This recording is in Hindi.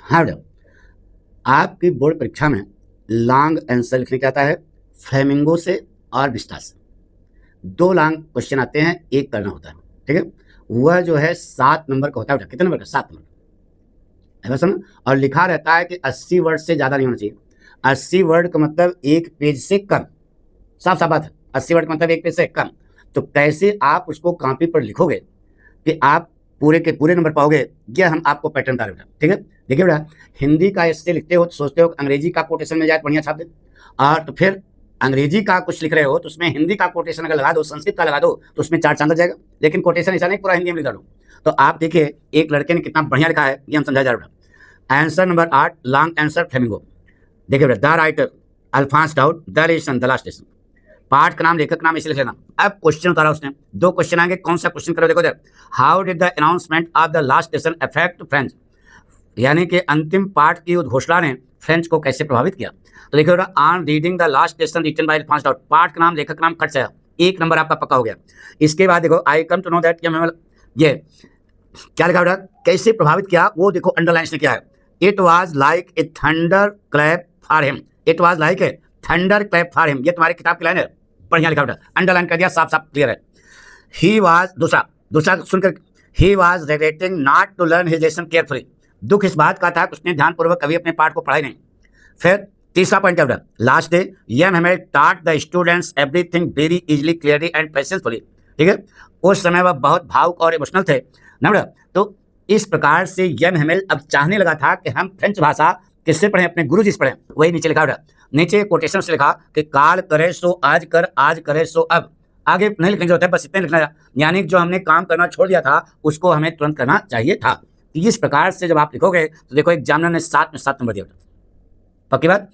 हाँ बेटा, आपकी बोर्ड परीक्षा में लॉन्ग आंसर लिखने का आता है फ्लेमिंगो से और विस्टा से। 2 लॉन्ग क्वेश्चन आते हैं, एक करना होता है, ठीक है। वह जो है 7 नंबर का होता है बेटा। कितने नंबर का? 7 नंबर है बस ना। और लिखा रहता है कि 80 वर्ड से ज़्यादा नहीं होना चाहिए। 80 वर्ड का मतलब 1 पेज से कम। साफ साफ बात है, 80 वर्ड का मतलब 1 पेज से कम। तो कैसे आप उसको कॉपी पर लिखोगे कि आप पूरे के पूरे नंबर पाओगे, यह हम आपको पैटर्न बता रहे हैं, ठीक है। देखिए बेटा, हिंदी का ऐसे लिखते हो तो सोचते हो अंग्रेजी का कोटेशन मिल जाए बढ़िया छाप दे, और तो फिर अंग्रेजी का कुछ लिख रहे हो तो उसमें हिंदी का कोटेशन अगर लगा दो, संस्कृत का लगा दो, तो उसमें 4 चांद लग जाएगा। लेकिन कोटेशन ऐसा नहीं पूरा हिंदी में लिखा दो। तो आप देखिए एक लड़के ने कितना बढ़िया लिखा है, ये हम समझा जा रहा है। Answer number 8, long answer Flamingo. देखिए बेटा, the writer Alphonse Daudet, the lesson, the last lesson. पाठ का नाम, लेखक नाम, इसे लिख लेना। अब क्वेश्चन उतारा उसने, 2 क्वेश्चन आएंगे, कौन सा क्वेश्चन करो देखो इधर। How did the announcement of the last lesson affect French, यानी कि अंतिम पाठ की घोषणा ने फ्रेंच को कैसे प्रभावित किया। तो देखिए on reading the last lesson written by Alphonse Daudet, पाठ का नाम, लेखक नाम खट से 1 नंबर आपका पक्का हो गया। इसके बाद देखो आई कम टू नो दैट, ये क्या लिखा बेटा, कैसे प्रभावित किया वो देखो, अंडरलाइन ने किया है। It was like a thunder clap for him, it was like a thunder clap for him, ये तुम्हारी किताब की लाइन है, बढ़िया लिखा बेटा, अंडरलाइन कर दिया, साफ साफ क्लियर है। ही वॉज, दूसरा सुनकर, he was regretting not to learn his lesson carefully, दुख इस बात का था कि उसने ध्यानपूर्वक कभी अपने पाठ को पढ़ा ही नहीं। फिर तीसरा पॉइंट है last day, M Hamel taught the students everything very easily, clearly and patiently, ठीक है। उस समय वह बहुत भावुक और इमोशनल थे ना बेटा। तो इस प्रकार से यम हेमेल अब चाहने लगा था कि हम फ्रेंच भाषा किससे पढ़ें, अपने गुरु जी से पढ़ें। वही नीचे लिखा बेटा, नीचे कोटेशन से लिखा कि काल करे सो आज कर, आज करे सो अब। आगे नहीं लिखने की जरूरत है, बस इतने लिखना है, यानी जो हमने काम करना छोड़ दिया था उसको हमें तुरंत करना चाहिए था। इस प्रकार से जब आप लिखोगे तो देखो एग्जामिनर ने 7 में 7 नंबर दिया। पक्की बात।